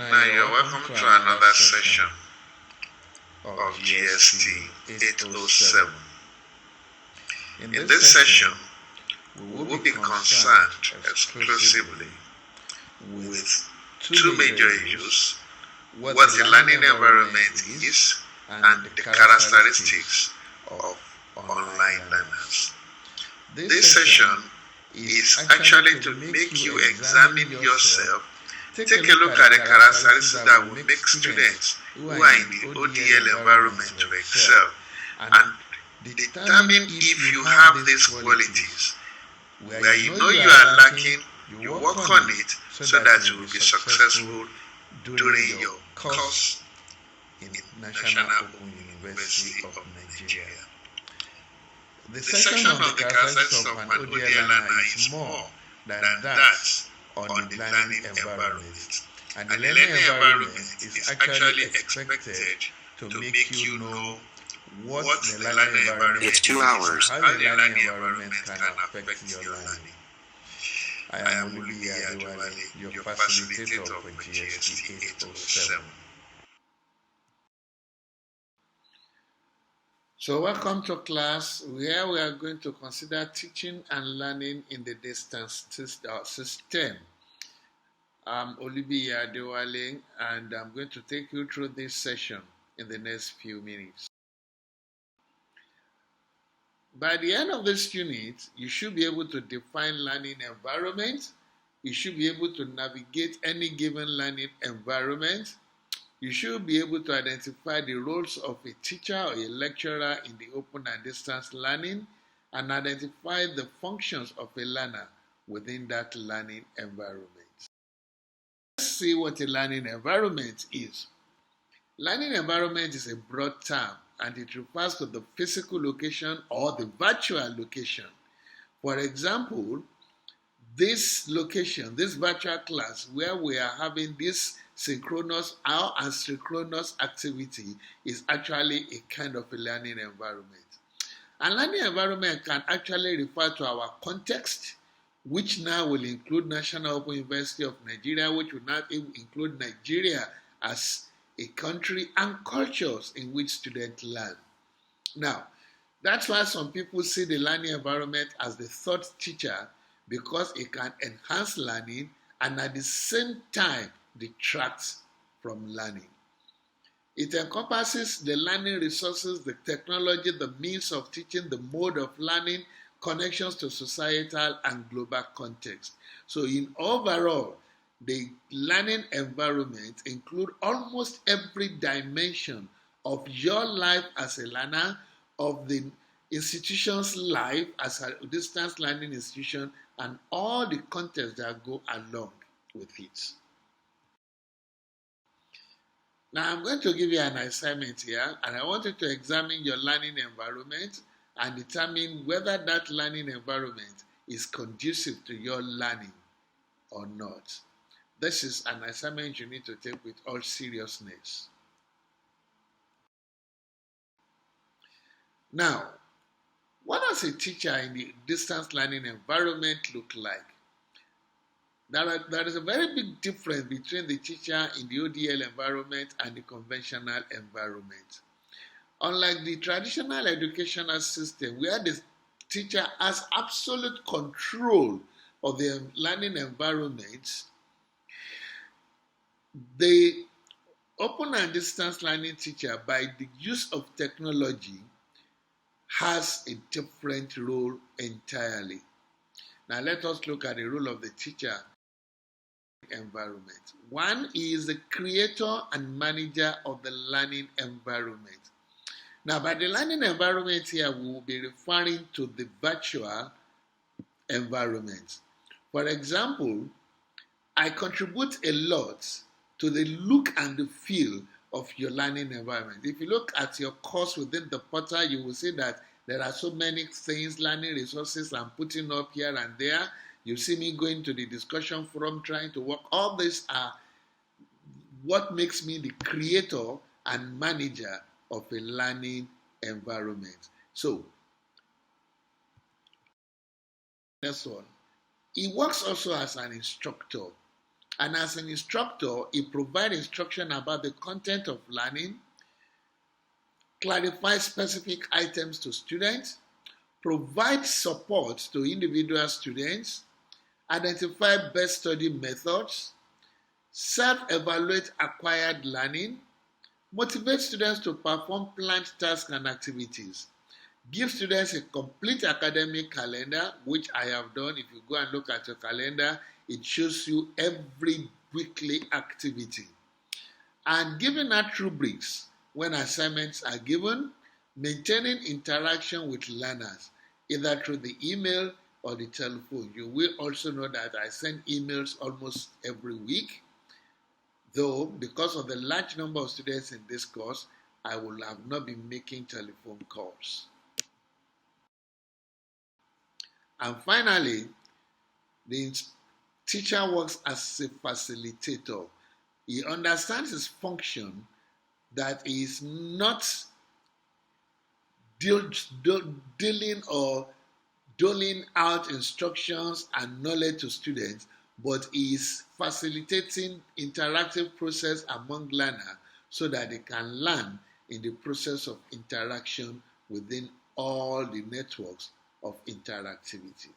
Now you're welcome to another session of GST 807. In this session, we will be concerned exclusively with two major issues: what the learning environment is and the characteristics of online learners. This session is actually to make you examine yourself. Take a look at the characteristics that will make students who are in the ODL environment to excel, and determine if you have these qualities. Where you know you are lacking, you work on it so that you will be successful during your course in National Open University of Nigeria. The section of the characteristics of an ODL learner is more than that on the learning environment. And the learning environment is actually expected to make you know what the learning environment It's 2 hours. how the learning environment can affect your learning. I am Olubi Adewale, your facilitator for GST 807. So welcome to class, where we are going to consider teaching and learning in the distance system. I'm Olubi Adewale, and I'm going to take you through this session in the next few minutes. By the end of this unit, you should be able to define learning environment. You should be able to navigate any given learning environment. You should be able to identify the roles of a teacher or a lecturer in the open and distance learning, and identify the functions of a learner within that learning environment. Let's see what a learning environment is. Learning environment is a broad term, and it refers to the physical location or the virtual location. For example, this location, this virtual class where we are having this synchronous or asynchronous activity, is actually a kind of a learning environment. And learning environment can actually refer to our context, which now will include National Open University of Nigeria, which will now include Nigeria as a country, and cultures in which students learn. Now, that's why some people see the learning environment as the third teacher, because it can enhance learning and at the same time detract from learning. It encompasses the learning resources, the technology, the means of teaching, the mode of learning, connections to societal and global context. So in overall, the learning environment includes almost every dimension of your life as a learner, of the institution's life as a distance learning institution, and all the contexts that go along with it. Now I'm going to give you an assignment here, and I want you to examine your learning environment and determine whether that learning environment is conducive to your learning or not. This is an assignment you need to take with all seriousness. Now, what does a teacher in the distance learning environment look like? There is a very big difference between the teacher in the ODL environment and the conventional environment. Unlike the traditional educational system, where the teacher has absolute control of the learning environment, the open and distance learning teacher, by the use of technology, has a different role entirely. Now let us look at the role of the teacher environment. One is the creator and manager of the learning environment. Now, by the learning environment here, we will be referring to the virtual environment. For example, I contribute a lot to the look and the feel of your learning environment. If you look at your course within the portal, you will see that there are so many things, learning resources I'm putting up here and there. You see me going to the discussion forum, trying to work. All these are what makes me the creator and manager of a learning environment. So, next one. He works also as an instructor. And as an instructor, he provides instruction about the content of learning, clarify specific items to students, provide support to individual students, identify best study methods, self-evaluate acquired learning, motivate students to perform planned tasks and activities, give students a complete academic calendar, which I have done. If you go and look at your calendar, it shows you every weekly activity. And giving out rubrics when assignments are given, maintaining interaction with learners, either through the email or the telephone. You will also know that I send emails almost every week, though because of the large number of students in this course, I will have not been making telephone calls. And finally, the teacher works as a facilitator. He understands his function, that he is not dealing or doling out instructions and knowledge to students, but he is facilitating interactive process among learners so that they can learn in the process of interaction within all the networks of interactivity.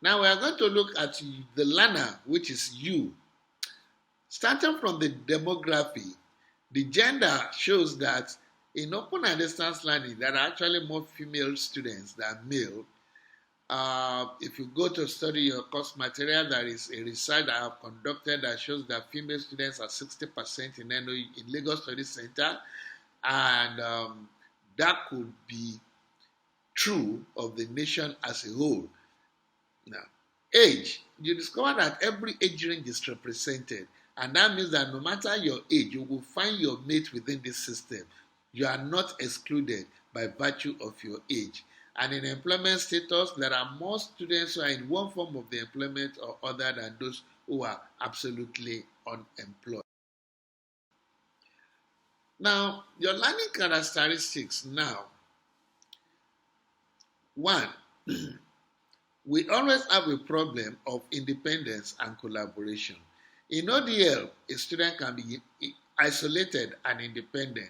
Now we are going to look at the learner, which is you. Starting from the demography, the gender shows that in open and distance learning, there are actually more female students than male. If you go to study your course material, there is a research I have conducted that shows that female students are 60% in NOE, in Lagos Study Center, and that could be true of the nation as a whole. Now, age, you discover that every age range is represented, and that means that no matter your age, you will find your mate within this system. You are not excluded by virtue of your age. And in employment status, there are more students who are in one form of the employment or other than those who are absolutely unemployed. Now, your learning characteristics now. 1. We always have a problem of independence and collaboration. In ODL, a student can be isolated and independent,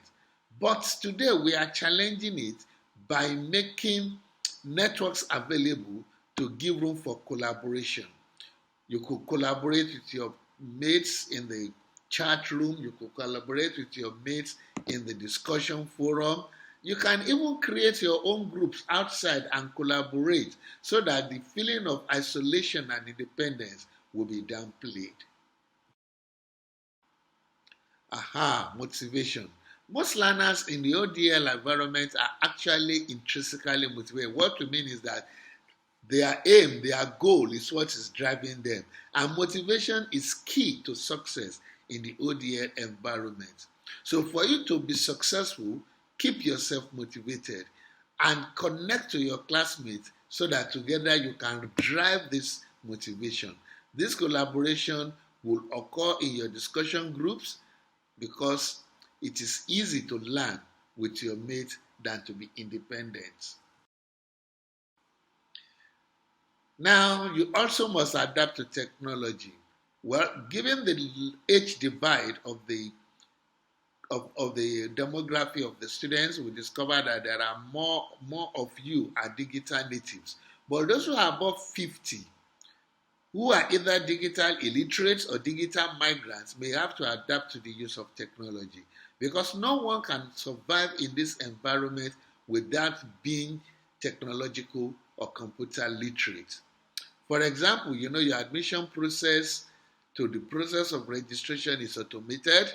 but today we are challenging it by making networks available to give room for collaboration. You could collaborate with your mates in the chat room, you could collaborate with your mates in the discussion forum. You can even create your own groups outside and collaborate so that the feeling of isolation and independence will be downplayed. Motivation. Most learners in the ODL environment are actually intrinsically motivated. What we mean is that their aim, their goal is what is driving them. And motivation is key to success in the ODL environment. So for you to be successful, keep yourself motivated and connect to your classmates so that together you can drive this motivation. This collaboration will occur in your discussion groups because it is easy to learn with your mates than to be independent. Now, you also must adapt to technology. Well, given the age divide of the demography of the students, we discover that there are more of you are digital natives. But those who are above 50, who are either digital illiterates or digital migrants, may have to adapt to the use of technology, because no one can survive in this environment without being technological or computer literate. For example, your admission process to the process of registration is automated.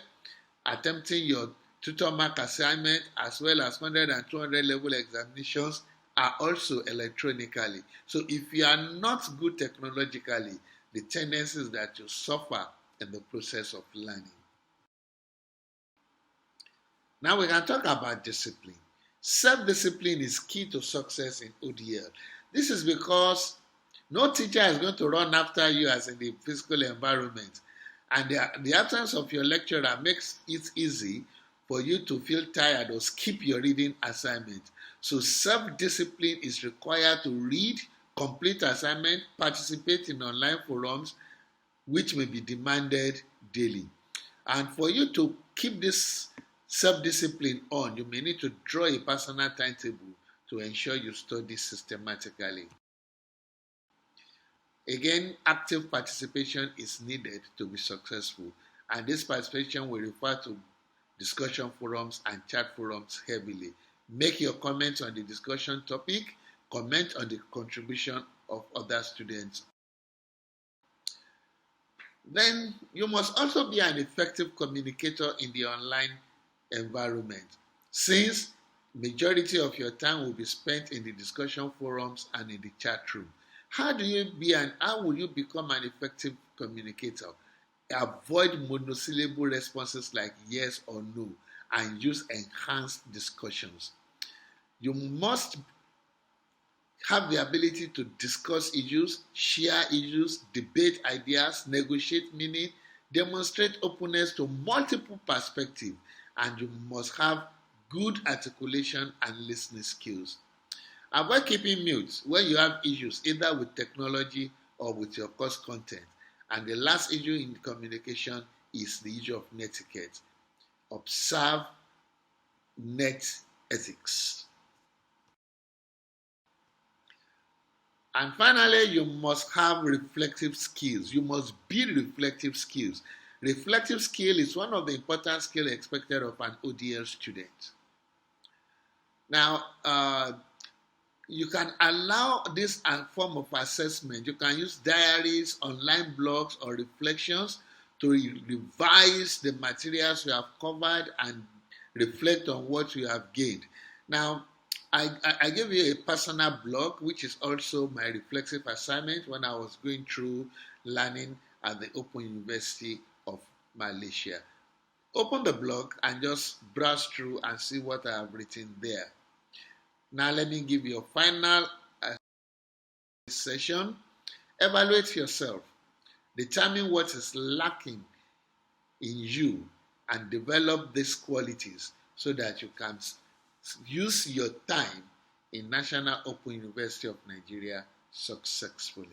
Attempting your tutor mark assignment as well as 100 and 200 level examinations are also electronically. So if you are not good technologically, the tendency is that you suffer in the process of learning. Now we can talk about discipline. Self-discipline is key to success in ODL. This is because no teacher is going to run after you as in the physical environment. And the absence of your lecturer makes it easy for you to feel tired or skip your reading assignment. So self-discipline is required to read, complete assignment, participate in online forums, which may be demanded daily. And for you to keep this self-discipline on, you may need to draw a personal timetable to ensure you study systematically. Again, active participation is needed to be successful, and this participation will refer to discussion forums and chat forums heavily. Make your comments on the discussion topic, comment on the contribution of other students. Then you must also be an effective communicator in the online environment, since majority of your time will be spent in the discussion forums and in the chat room. How will you become an effective communicator? Avoid monosyllable responses like yes or no and use enhanced discussions. You must have the ability to discuss issues, share issues, debate ideas, negotiate meaning, demonstrate openness to multiple perspectives, and you must have good articulation and listening skills. Avoid keeping mute when you have issues either with technology or with your course content. And the last issue in communication is the issue of netiquette. Observe net ethics. And finally, you must have reflective skills. You must build reflective skills. Reflective skill is one of the important skills expected of an ODL student. Now, you can allow this form of assessment. You can use diaries, online blogs, or reflections to revise the materials you have covered and reflect on what you have gained. Now, I gave you a personal blog, which is also my reflexive assignment when I was going through learning at the Open University of Malaysia. Open the blog and just browse through and see what I have written there. Now let me give you a final session. Evaluate yourself. Determine what is lacking in you and develop these qualities so that you can use your time in National Open University of Nigeria successfully.